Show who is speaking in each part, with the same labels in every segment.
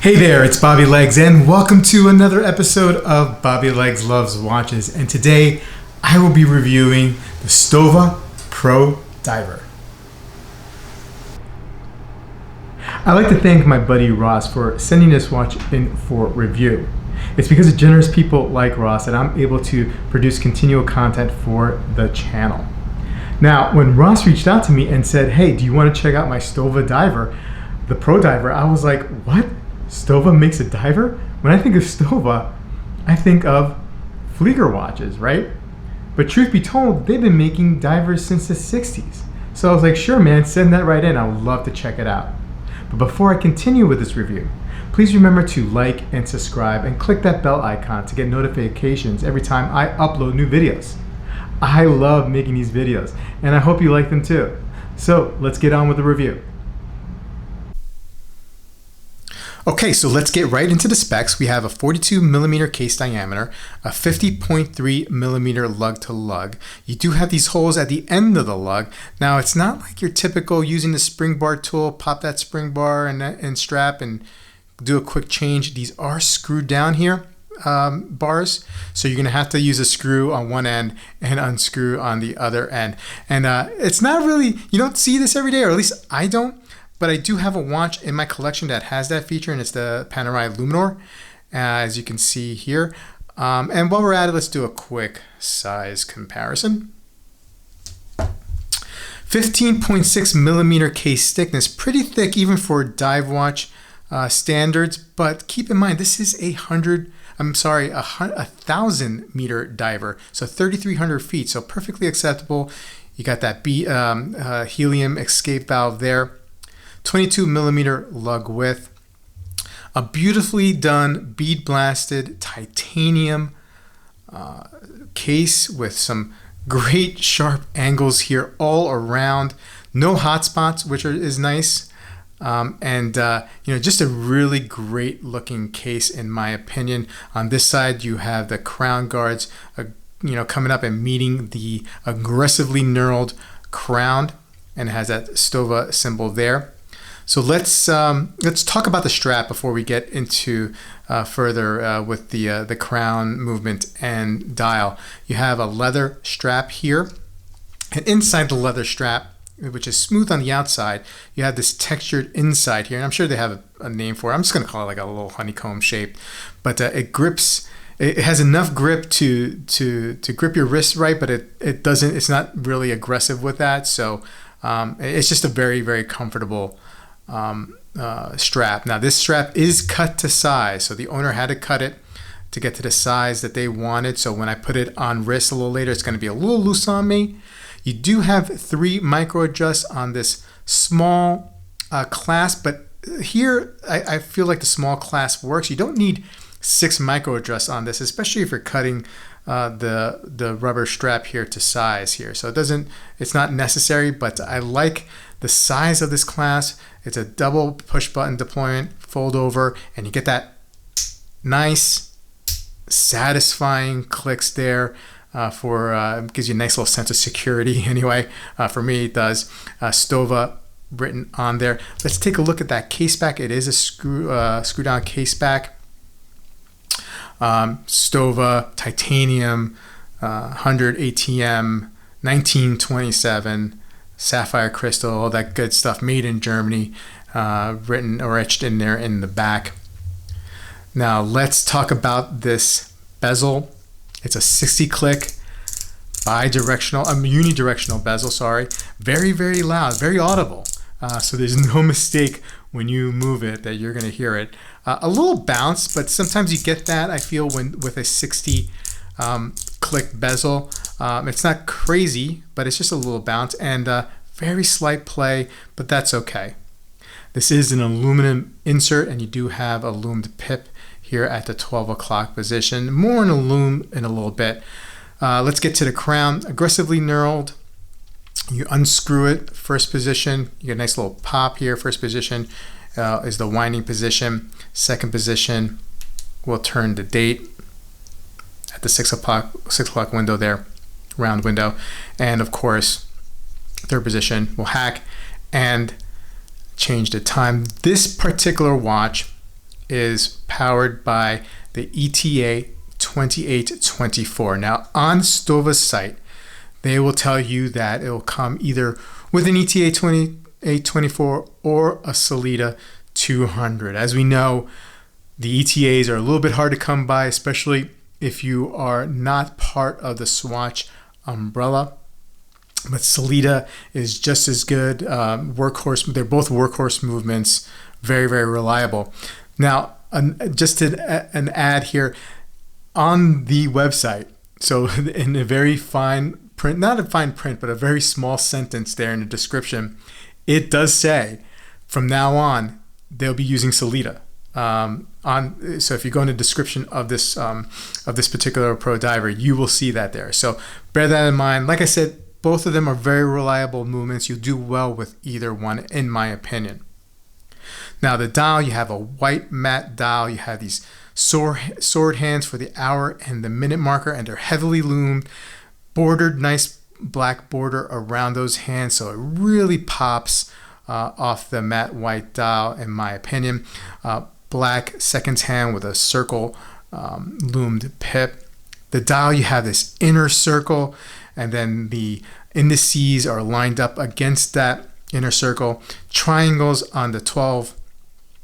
Speaker 1: Hey there, it's Bobby Legs, and welcome to another episode of Bobby Legs Loves Watches. And today, I will be reviewing the Stowa Prodiver. I'd like to thank my buddy Ross for sending this watch in for review. It's because of generous people like Ross that I'm able to produce continual content for the channel. Now, when Ross reached out to me and said, hey, do you want to check out my Stowa diver, the Prodiver, I was like, what? Stowa makes a diver? When I think of Stowa, I think of Flieger watches, right? But truth be told, they've been making divers since the 60s. So I was like, sure man, send that right in. I would love to check it out. But before I continue with this review, please remember to like and subscribe and click that bell icon to get notifications every time I upload new videos. I love making these videos and I hope you like them too. So let's get on with the review. Okay, so let's get right into the specs. We have a 42 millimeter case diameter, a 50.3 millimeter lug to lug. You do have these holes at the end of the lug. Now, it's not like your typical using the spring bar tool, pop that spring bar and strap and do a quick change. These are screwed down here, bars. So you're gonna have to use a screw on one end and unscrew on the other end. And it's not really, you don't see this every day, or at least I don't. But I do have a watch in my collection that has that feature, and it's the Panerai Luminor, as you can see here. And while we're at it, let's do a quick size comparison. 15.6 millimeter case thickness, pretty thick even for dive watch standards. But keep in mind, this is a 1,000 meter diver, so 3,300 feet, so perfectly acceptable. You got that helium escape valve there. 22 millimeter lug width, a beautifully done bead blasted titanium case with some great sharp angles here all around, no hot spots, which is nice, and just a really great looking case in my opinion. On this side you have the crown guards coming up and meeting the aggressively knurled crown, and it has that Stowa symbol there. So let's talk about the strap before we get into further with the crown movement and dial. You have a leather strap here, and inside the leather strap, which is smooth on the outside, you have this textured inside here, and I'm sure they have a name for it. I'm just going to call it like a little honeycomb shape, but it grips. It has enough grip to grip your wrist right, but it doesn't. It's not really aggressive with that. So it's just a very, very comfortable strap. Now this strap is cut to size, so the owner had to cut it to get to the size that they wanted. So when I put it on wrist a little later, it's going to be a little loose on me. You do have 3 micro adjusts on this small clasp, but here I feel like the small clasp works. You don't need 6 micro adjusts on this, especially if you're cutting the rubber strap here to size here. So it's not necessary, but I like the size of this clasp. It's a double push button deployment, fold over, and you get that nice, satisfying clicks there gives you a nice little sense of security anyway. For me, it does. Stowa written on there. Let's take a look at that case back. It is a screw down case back. Stowa, titanium, 100 ATM, 1927, sapphire crystal, all that good stuff, made in Germany, written or etched in there in the back. Now let's talk about this bezel. It's a 60 click unidirectional bezel, sorry. Very, very loud, very audible. So there's no mistake when you move it that you're gonna hear it. A little bounce, but sometimes you get that, I feel, with a 60 click bezel. It's not crazy, but it's just a little bounce, and very slight play, but that's okay. This is an aluminum insert, and you do have a loomed pip here at the 12 o'clock position. More on a loom in a little bit. Let's get to the crown. Aggressively knurled. You unscrew it, first position. You get a nice little pop here. First position is the winding position. Second position, we'll turn the date at the 6 o'clock window there, round window. And of course, third position, we'll hack and change the time. This particular watch is powered by the ETA 2824. Now on Stowa's site, they will tell you that it will come either with an ETA 2824 or a Sellita 200. As we know, the ETAs are a little bit hard to come by, especially if you are not part of the Swatch umbrella. But Sellita is just as good. Workhorse. They're both workhorse movements. Very, very reliable. Now, just an ad here on the website. So in a very fine print, not a fine print, but a very small sentence there in the description, it does say from now on they'll be using Sellita. So if you go in the description of this particular Prodiver, you will see that there. So bear that in mind. Like I said, both of them are very reliable movements. You'll do well with either one, in my opinion. Now the dial, you have a white matte dial. You have these sword hands for the hour and the minute marker, and they're heavily loomed, bordered, nice black border around those hands, so it really pops off the matte white dial, in my opinion. Black seconds hand with a circle loomed pip. The dial, you have this inner circle, and then the indices are lined up against that inner circle. Triangles on the 12,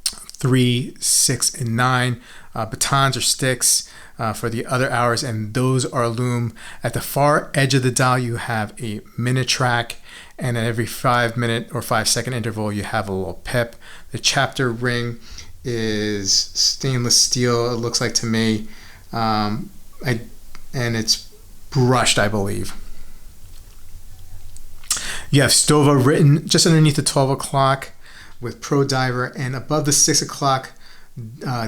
Speaker 1: 3, 6, and 9. Batons or sticks for the other hours, and those are loomed. At the far edge of the dial, you have a minute track, and at every 5-minute or 5-second interval, you have a little pip. The chapter ring is stainless steel, it looks like to me, and it's brushed, I believe. You have Stowa written just underneath the 12 o'clock with Prodiver, and above the 6 o'clock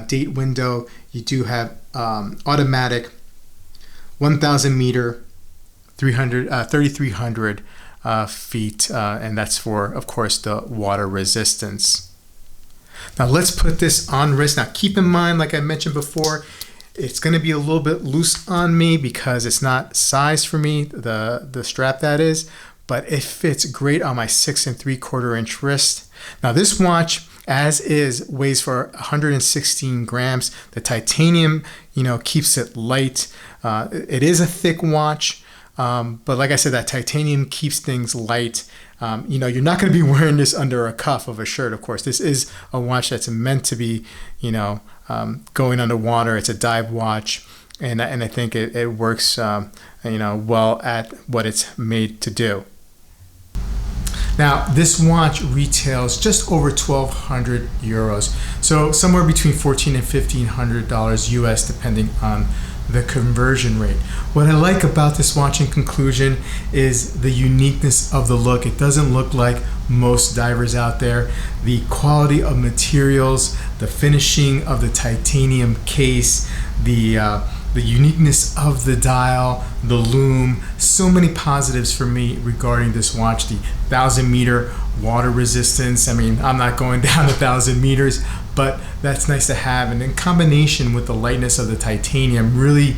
Speaker 1: date window, you do have automatic 1,000 meter, 3,300 feet, and that's for, of course, the water resistance. Now let's put this on wrist. Now keep in mind, like I mentioned before, it's going to be a little bit loose on me because it's not size for me, the strap that is, but it fits great on my 6 3/4 inch wrist. Now this watch, as is, weighs for 116 grams. The titanium, keeps it light. It is a thick watch, but like I said, that titanium keeps things light. You're not going to be wearing this under a cuff of a shirt, of course. This is a watch that's meant to be, going underwater. It's a dive watch, and I think it works, well at what it's made to do. Now, this watch retails just over 1,200 euros, so somewhere between $1,400 and $1,500 US, depending on the conversion rate. What I like about this watch in conclusion is the uniqueness of the look. It doesn't look like most divers out there. The quality of materials, the finishing of the titanium case, the uniqueness of the dial, the loom, so many positives for me regarding this watch. The 1,000 meter water resistance. I mean, I'm not going down 1,000 meters, but that's nice to have. And in combination with the lightness of the titanium, really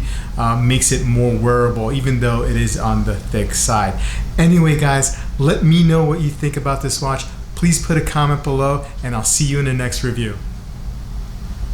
Speaker 1: makes it more wearable, even though it is on the thick side. Anyway, guys, let me know what you think about this watch. Please put a comment below, and I'll see you in the next review.